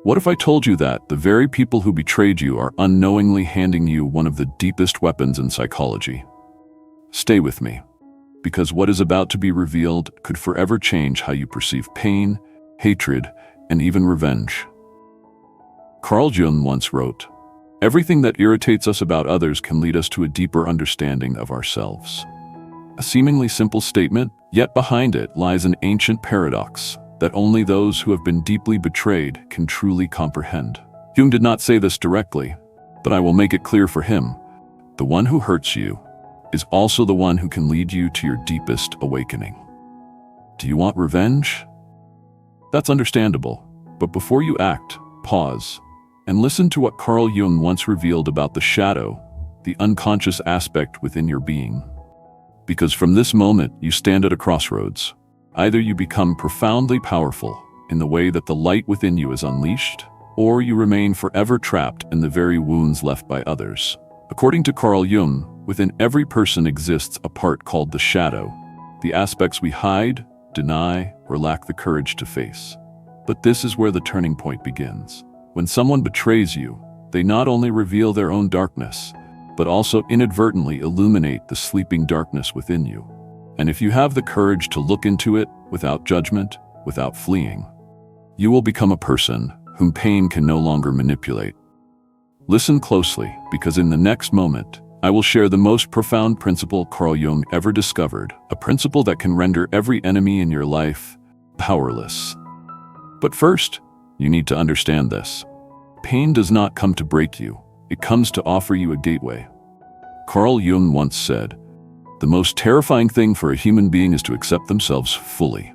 What if I told you that the very people who betrayed you are unknowingly handing you one of the deepest weapons in psychology? Stay with me, because what is about to be revealed could forever change how you perceive pain, hatred, and even revenge. Carl Jung once wrote, "Everything that irritates us about others can lead us to a deeper understanding of ourselves." A seemingly simple statement, yet behind it lies an ancient paradox that only those who have been deeply betrayed can truly comprehend. Jung did not say this directly, but I will make it clear for him. The one who hurts you is also the one who can lead you to your deepest awakening. Do you want revenge? That's understandable, but before you act, pause and listen to what Carl Jung once revealed about the shadow, the unconscious aspect within your being. Because from this moment, you stand at a crossroads. Either you become profoundly powerful in the way that the light within you is unleashed, or you remain forever trapped in the very wounds left by others. According to Carl Jung, within every person exists a part called the shadow, the aspects we hide, deny, or lack the courage to face. But this is where the turning point begins. When someone betrays you, they not only reveal their own darkness, but also inadvertently illuminate the sleeping darkness within you. And if you have the courage to look into it without judgment, without fleeing, you will become a person whom pain can no longer manipulate. Listen closely, because in the next moment, I will share the most profound principle Carl Jung ever discovered, a principle that can render every enemy in your life powerless. But first, you need to understand this. Pain does not come to break you, it comes to offer you a gateway. Carl Jung once said, "The most terrifying thing for a human being is to accept themselves fully."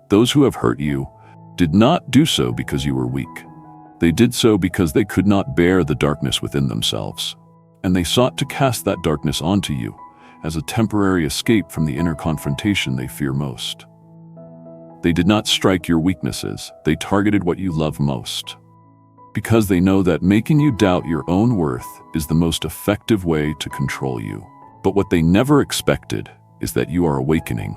Those who have hurt you did not do so because you were weak. They did so because they could not bear the darkness within themselves, and they sought to cast that darkness onto you as a temporary escape from the inner confrontation they fear most. They did not strike your weaknesses, they targeted what you love most. Because they know that making you doubt your own worth is the most effective way to control you. But what they never expected is that you are awakening.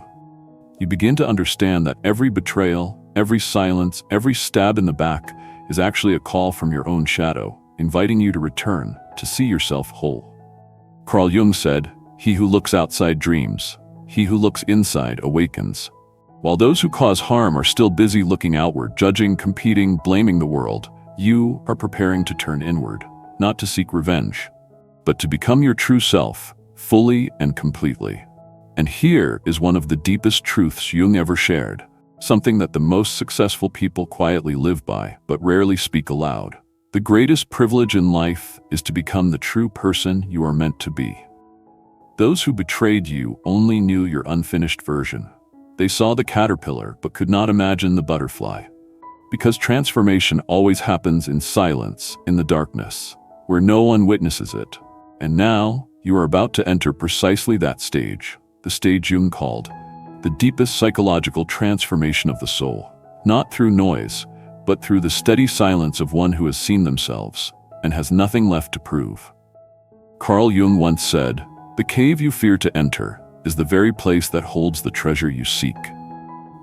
You begin to understand that every betrayal, every silence, every stab in the back is actually a call from your own shadow, inviting you to return, to see yourself whole. Carl Jung said, "He who looks outside dreams, he who looks inside awakens." While those who cause harm are still busy looking outward, judging, competing, blaming the world, you are preparing to turn inward, not to seek revenge, but to become your true self, fully and completely. And here is one of the deepest truths Jung ever shared, something that the most successful people quietly live by, but rarely speak aloud. The greatest privilege in life is to become the true person you are meant to be. Those who betrayed you only knew your unfinished version. They saw the caterpillar, but could not imagine the butterfly. Because transformation always happens in silence, in the darkness, where no one witnesses it. And now, you are about to enter precisely that stage, the stage Jung called the deepest psychological transformation of the soul, not through noise, but through the steady silence of one who has seen themselves and has nothing left to prove. Carl Jung once said, "The cave you fear to enter is the very place that holds the treasure you seek."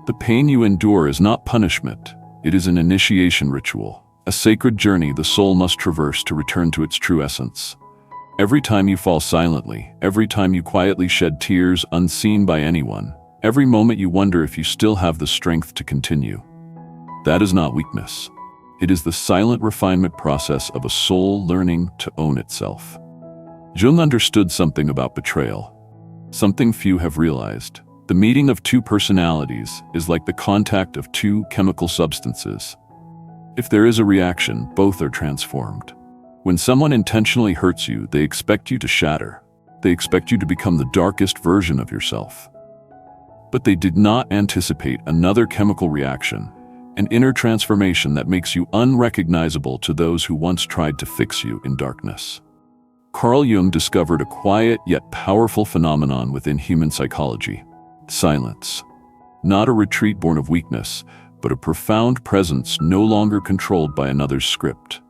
The pain you endure is not punishment, it is an initiation ritual, a sacred journey the soul must traverse to return to its true essence. Every time you fall silently, every time you quietly shed tears unseen by anyone, every moment you wonder if you still have the strength to continue, that is not weakness. It is the silent refinement process of a soul learning to own itself. Jung understood something about betrayal, something few have realized. The meeting of two personalities is like the contact of two chemical substances. If there is a reaction, both are transformed. When someone intentionally hurts you, they expect you to shatter. They expect you to become the darkest version of yourself. But they did not anticipate another chemical reaction, an inner transformation that makes you unrecognizable to those who once tried to fix you in darkness. Carl Jung discovered a quiet yet powerful phenomenon within human psychology: silence. Not a retreat born of weakness, but a profound presence no longer controlled by another's script.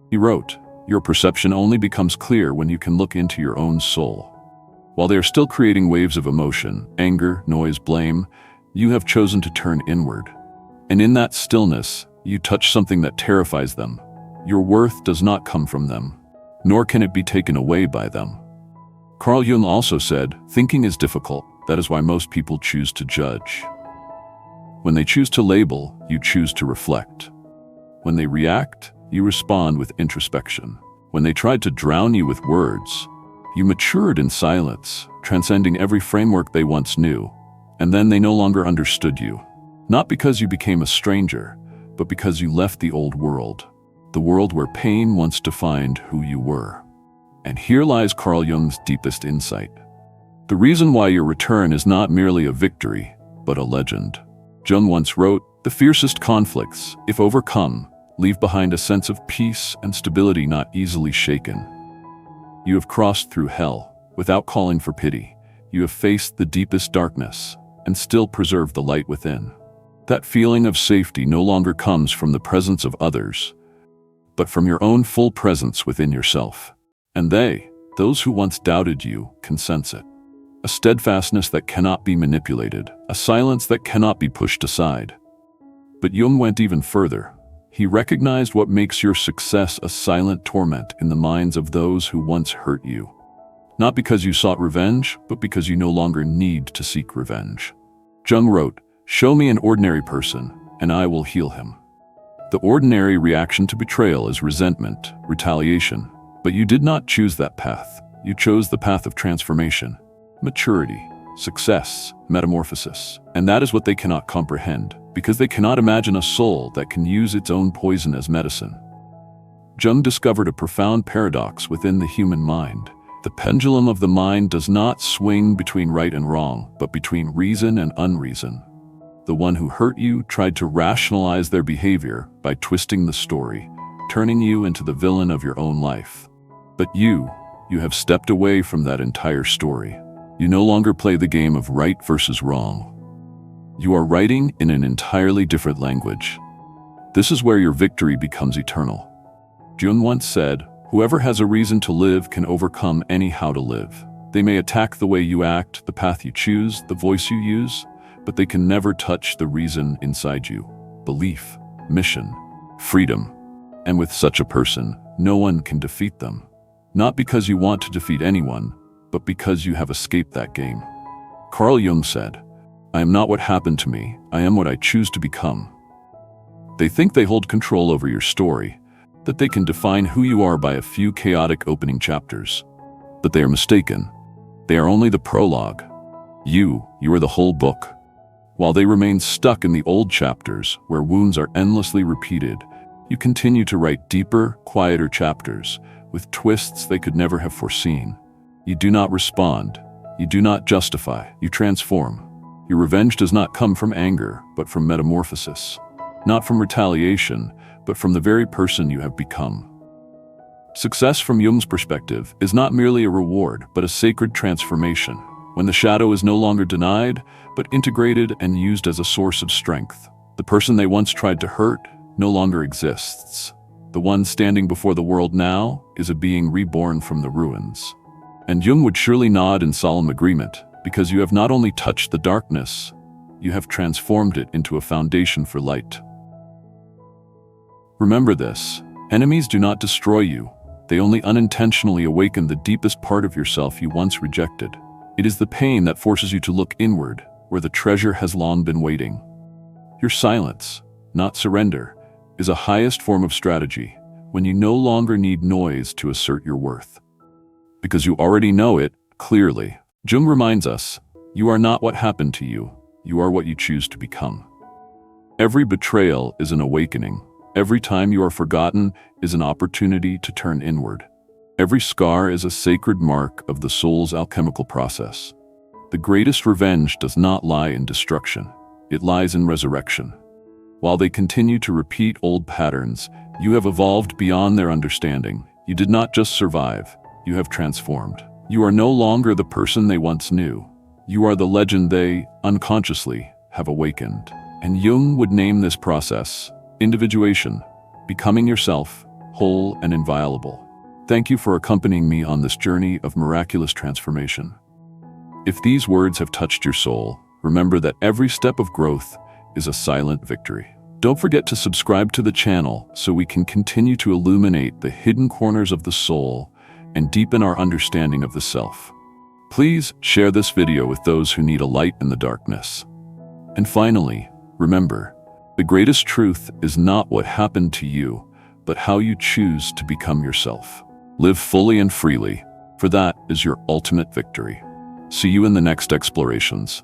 He wrote, "Your perception only becomes clear when you can look into your own soul. While they are still creating waves of emotion, anger, noise, blame, you have chosen to turn inward. And in that stillness, You touch something that terrifies them. Your worth does not come from them, nor can it be taken away by them. Carl Jung also said, thinking is difficult. That is why most people choose to judge. When they choose to label, you choose to reflect. When they react, you respond with introspection. When they tried to drown you with words, you matured in silence, transcending every framework they once knew. And then they no longer understood you. Not because you became a stranger, but because you left the old world. The world where pain once defined who you were. And here lies Carl Jung's deepest insight. The reason why your return is not merely a victory, but a legend. Jung once wrote, "The fiercest conflicts, if overcome, leave behind a sense of peace and stability not easily shaken." You have crossed through hell without calling for pity. You have faced the deepest darkness and still preserved the light within. That feeling of safety no longer comes from the presence of others, but from your own full presence within yourself. And those who once doubted you, can sense it. A steadfastness that cannot be manipulated, a silence that cannot be pushed aside. But Jung went even further. He recognized what makes your success a silent torment in the minds of those who once hurt you. Not because you sought revenge, but because you no longer need to seek revenge. Jung wrote, "Show me an ordinary person, and I will heal him." The ordinary reaction to betrayal is resentment, retaliation. But you did not choose that path. You chose the path of transformation, maturity, success, metamorphosis. And that is what they cannot comprehend, because they cannot imagine a soul that can use its own poison as medicine. Jung discovered a profound paradox within the human mind. The pendulum of the mind does not swing between right and wrong, but between reason and unreason. The one who hurt you tried to rationalize their behavior by twisting the story, turning you into the villain of your own life. But you have stepped away from that entire story. You no longer play the game of right versus wrong. You are writing in an entirely different language. This is where your victory becomes eternal. Jung once said, "Whoever has a reason to live can overcome any how to live." They may attack the way you act, the path you choose, the voice you use, but they can never touch the reason inside you. Belief, mission, freedom. And with such a person, no one can defeat them. Not because you want to defeat anyone, but because you have escaped that game. Carl Jung said, "I am not what happened to me, I am what I choose to become." They think they hold control over your story, that they can define who you are by a few chaotic opening chapters. But they are mistaken. They are only the prologue. You are the whole book. While they remain stuck in the old chapters, where wounds are endlessly repeated, you continue to write deeper, quieter chapters, with twists they could never have foreseen. You do not respond. You do not justify. You transform. Your revenge does not come from anger, but from metamorphosis. Not from retaliation, but from the very person you have become. Success from Jung's perspective is not merely a reward, but a sacred transformation, when the shadow is no longer denied, but integrated and used as a source of strength. The person they once tried to hurt no longer exists. The one standing before the world now is a being reborn from the ruins. And Jung would surely nod in solemn agreement, because you have not only touched the darkness, you have transformed it into a foundation for light. Remember this, enemies do not destroy you. They only unintentionally awaken the deepest part of yourself you once rejected. It is the pain that forces you to look inward, where the treasure has long been waiting. Your silence, not surrender, is a highest form of strategy, when you no longer need noise to assert your worth. Because you already know it, clearly. Jung reminds us, you are not what happened to you, you are what you choose to become. Every betrayal is an awakening. Every time you are forgotten is an opportunity to turn inward. Every scar is a sacred mark of the soul's alchemical process. The greatest revenge does not lie in destruction, it lies in resurrection. While they continue to repeat old patterns, you have evolved beyond their understanding. You did not just survive, you have transformed. You are no longer the person they once knew. You are the legend they, unconsciously, have awakened. And Jung would name this process individuation, becoming yourself, whole and inviolable. Thank you for accompanying me on this journey of miraculous transformation. If these words have touched your soul, remember that every step of growth is a silent victory. Don't forget to subscribe to the channel so we can continue to illuminate the hidden corners of the soul and deepen our understanding of the self. Please share this video with those who need a light in the darkness. And finally, remember, the greatest truth is not what happened to you, but how you choose to become yourself. Live fully and freely, for that is your ultimate victory. See you in the next explorations.